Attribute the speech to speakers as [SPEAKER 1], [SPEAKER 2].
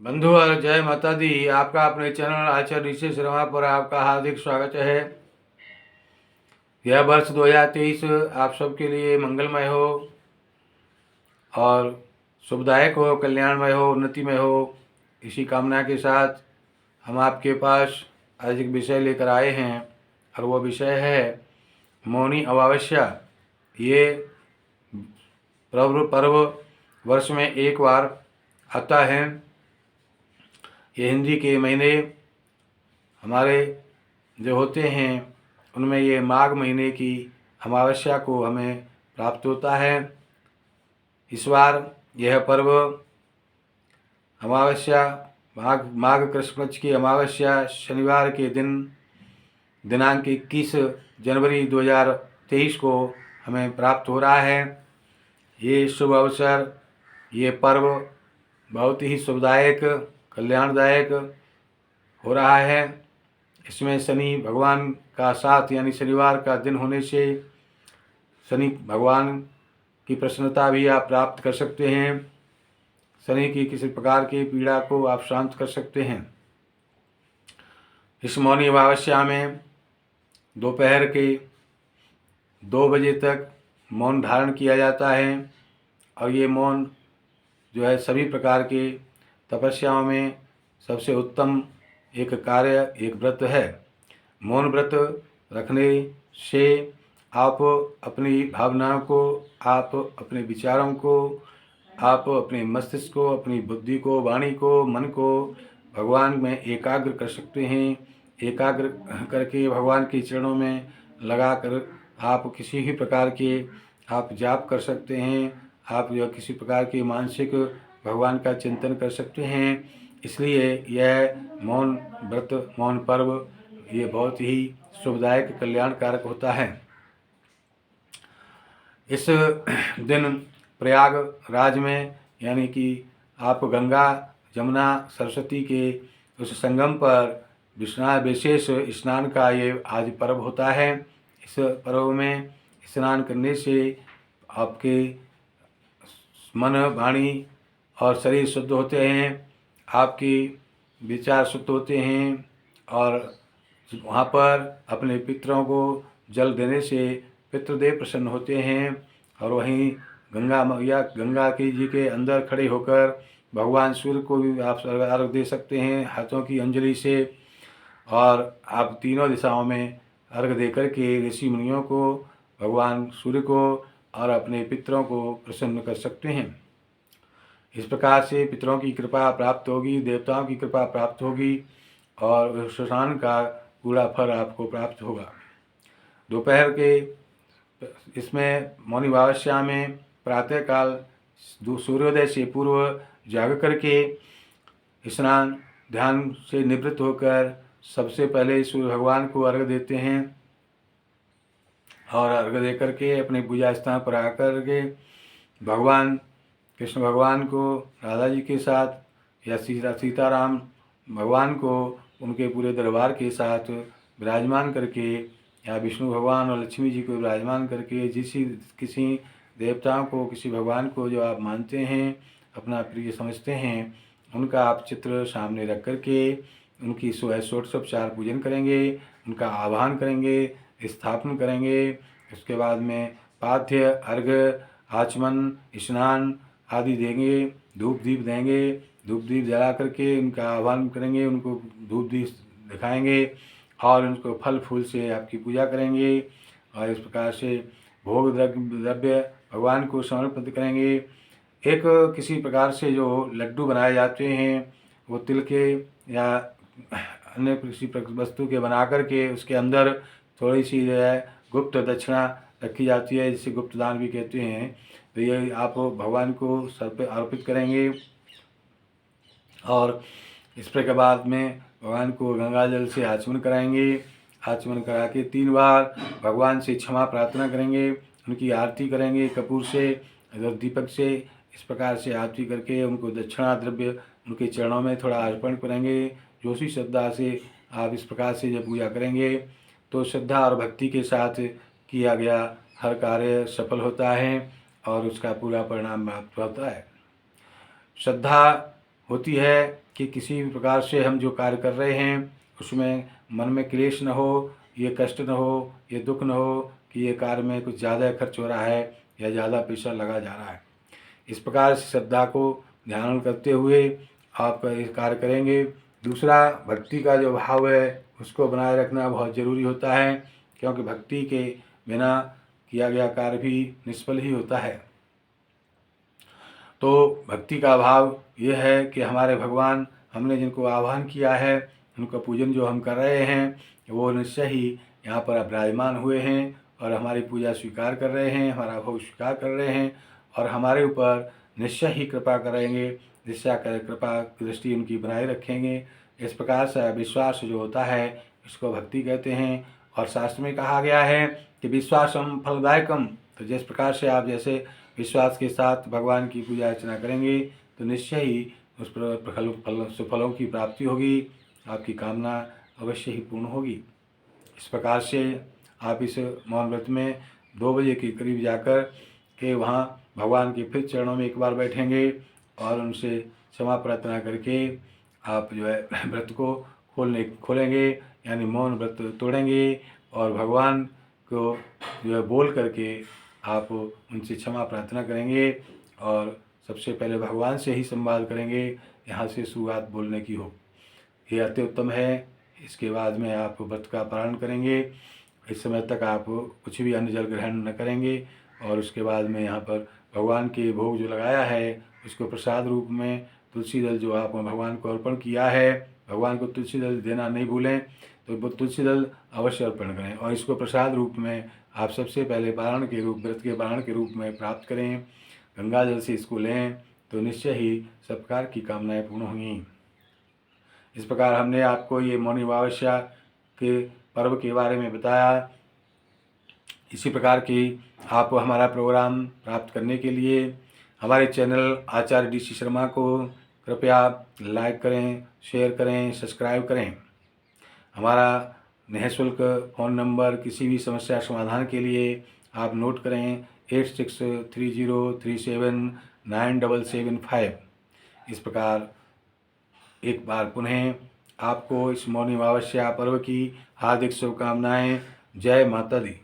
[SPEAKER 1] बंधु और जय माता दी। आपका अपने चैनल आचार्य ऋषि शर्मा पर आपका हार्दिक स्वागत है। यह वर्ष 2023 आप सबके लिए मंगलमय हो और शुभदायक हो, कल्याणमय हो, उन्नतिमय हो, इसी कामना के साथ हम आपके पास आज एक विषय लेकर आए हैं और वो विषय है मौनी अमावस्या। ये पर्व वर्ष में एक बार आता है। ये हिंदी के महीने हमारे जो होते हैं उनमें ये माघ महीने की अमावस्या को हमें प्राप्त होता है। इस बार यह पर्व अमावस्या माघ कृष्ण पक्ष की अमावस्या शनिवार के दिन दिनांक 21 जनवरी 2023 को हमें प्राप्त हो रहा है। ये शुभ अवसर, ये पर्व बहुत ही शुभदायक, कल्याणदायक हो रहा है। इसमें शनि भगवान का साथ यानी शनिवार का दिन होने से शनि भगवान की प्रसन्नता भी आप प्राप्त कर सकते हैं। शनि की किसी प्रकार की पीड़ा को आप शांत कर सकते हैं। इस मौनी अमावस्या में दोपहर के 2 बजे तक मौन धारण किया जाता है और ये मौन जो है सभी प्रकार के तपस्याओं में सबसे उत्तम एक कार्य, एक व्रत है। मौन व्रत रखने से आप अपनी भावनाओं को, आप अपने विचारों को, आप अपने मस्तिष्क को, अपनी बुद्धि को, वाणी को, मन को भगवान में एकाग्र कर सकते हैं। एकाग्र करके भगवान के चरणों में लगाकर आप किसी भी प्रकार के आप जाप कर सकते हैं। आप जो किसी प्रकार के मानसिक भगवान का चिंतन कर सकते हैं। इसलिए यह मौन व्रत, मौन पर्व ये बहुत ही शुभदायक, कल्याणकारक होता है। इस दिन प्रयागराज में यानी कि आप गंगा, जमुना, सरस्वती के उस संगम पर विशेष स्नान का ये आज पर्व होता है। इस पर्व में स्नान करने से आपके मन, वाणी और शरीर शुद्ध होते हैं, आपके विचार शुद्ध होते हैं और वहाँ पर अपने पितरों को जल देने से पितृदेव प्रसन्न होते हैं। और वहीं गंगा की जी के अंदर खड़े होकर भगवान सूर्य को भी आप अर्घ दे सकते हैं हाथों की अंजलि से। और आप तीनों दिशाओं में अर्घ दे करके ऋषि मुनियों को, भगवान सूर्य को और अपने पितरों को प्रसन्न कर सकते हैं। इस प्रकार से पितरों की कृपा प्राप्त होगी, देवताओं की कृपा प्राप्त होगी और स्नान का पूरा फल आपको प्राप्त होगा। दोपहर के इसमें मौनी अमावस्या में प्रातःकाल सूर्योदय से पूर्व जाग करके स्नान ध्यान से निवृत्त होकर सबसे पहले सूर्य भगवान को अर्घ देते हैं और अर्घ दे करके अपने पूजा स्थान पर आकर के भगवान कृष्ण भगवान को राधा जी के साथ या सीताराम भगवान को उनके पूरे दरबार के साथ विराजमान करके या विष्णु भगवान और लक्ष्मी जी को विराजमान करके किसी देवताओं को, किसी भगवान को जो आप मानते हैं, अपना प्रिय समझते हैं, उनका आप चित्र सामने रख करके उनकी षोडशोपचार पूजन करेंगे, उनका आवाहन करेंगे, स्थापन करेंगे। उसके बाद में पाथ्य, अर्घ, आचमन, स्नान आदि देंगे, धूप दीप देंगे। धूप दीप जला करके उनका आह्वान करेंगे, उनको धूप दीप दिखाएंगे और उनको फल फूल से आपकी पूजा करेंगे। और इस प्रकार से भोग द्रव्य भगवान को समर्पित करेंगे। एक किसी प्रकार से जो लड्डू बनाए जाते हैं वो तिल के या अन्य किसी वस्तु के बना करके उसके अंदर थोड़ी सी जो है गुप्त दक्षिणा रखी जाती है, जिसे गुप्त दान भी कहते हैं। तो ये आप भगवान को सर पे अर्पित करेंगे और इस के बाद में भगवान को गंगा जल से आचमन कराएंगे। आचमन करा के 3 बार भगवान से क्षमा प्रार्थना करेंगे, उनकी आरती करेंगे कपूर से, अगर दीपक से। इस प्रकार से आरती करके उनको दक्षिणा द्रव्य उनके चरणों में थोड़ा अर्पण करेंगे। जो सी श्रद्धा से आप इस प्रकार से जब पूजा करेंगे तो श्रद्धा और भक्ति के साथ किया गया हर कार्य सफल होता है और उसका पूरा परिणाम प्राप्त होता है। श्रद्धा होती है कि किसी भी प्रकार से हम जो कार्य कर रहे हैं उसमें मन में क्लेश न हो, ये कष्ट न हो, ये दुख न हो कि ये कार्य में कुछ ज़्यादा खर्च हो रहा है या ज़्यादा पैसा लगा जा रहा है। इस प्रकार से श्रद्धा को ध्यान करते हुए आप ये कार्य करेंगे। दूसरा, भक्ति का जो भाव है उसको बनाए रखना बहुत ज़रूरी होता है, क्योंकि भक्ति के बिना किया गया कार्य भी निष्फल ही होता है। तो भक्ति का भाव ये है कि हमारे भगवान, हमने जिनको आह्वान किया है, उनका पूजन जो हम कर रहे हैं, वो निश्चय ही यहाँ पर विराजमान हुए हैं और हमारी पूजा स्वीकार कर रहे हैं, हमारा भोग स्वीकार कर रहे हैं और हमारे ऊपर निश्चय ही कृपा करेंगे, निश्चय कर कृपा दृष्टि उनकी बनाए रखेंगे। इस प्रकार से विश्वास जो होता है इसको भक्ति कहते हैं। और शास्त्र में कहा गया है कि विश्वासम फलदायकम, तो जिस प्रकार से आप जैसे विश्वास के साथ भगवान की पूजा अर्चना करेंगे तो निश्चय ही उस पर सुफलों की प्राप्ति होगी, आपकी कामना अवश्य ही पूर्ण होगी। इस प्रकार से आप इस मौन व्रत में 2 बजे के करीब जाकर के वहाँ भगवान के फिर चरणों में एक बार बैठेंगे और उनसे क्षमा प्रार्थना करके आप जो है व्रत को खोलेंगे, यानी मौन व्रत तोड़ेंगे और भगवान को जो है बोल करके आप उनसे क्षमा प्रार्थना करेंगे और सबसे पहले भगवान से ही संवाद करेंगे, यहाँ से शुरुआत बोलने की हो। ये अति उत्तम है। इसके बाद में आप व्रत का पालन करेंगे। इस समय तक आप कुछ भी अन्न जल ग्रहण न करेंगे और उसके बाद में यहाँ पर भगवान के भोग जो लगाया है उसको प्रसाद रूप में तुलसी दल जो आप भगवान को अर्पण किया है, भगवान को तुलसी दल देना नहीं भूलें, तो वो तुलसी दल अवश्य अर्पण करें और इसको प्रसाद रूप में आप सबसे पहले पारण के रूप, व्रत के पारण के रूप में प्राप्त करें। गंगा जल से इसको लें तो निश्चय ही सब प्रकार की कामनाएं पूर्ण होंगी। इस प्रकार हमने आपको ये मौनी अमावस्या के पर्व के बारे में बताया। इसी प्रकार की आप हमारा प्रोग्राम प्राप्त करने के लिए हमारे चैनल आचार्य DC शर्मा को कृपया लाइक करें, शेयर करें, सब्सक्राइब करें। हमारा निःशुल्क फ़ोन नंबर किसी भी समस्या समाधान के लिए आप नोट करें 8630379775। इस प्रकार एक बार पुनः आपको इस मौनी अमावस्या पर्व की हार्दिक शुभकामनाएं। जय माता दी।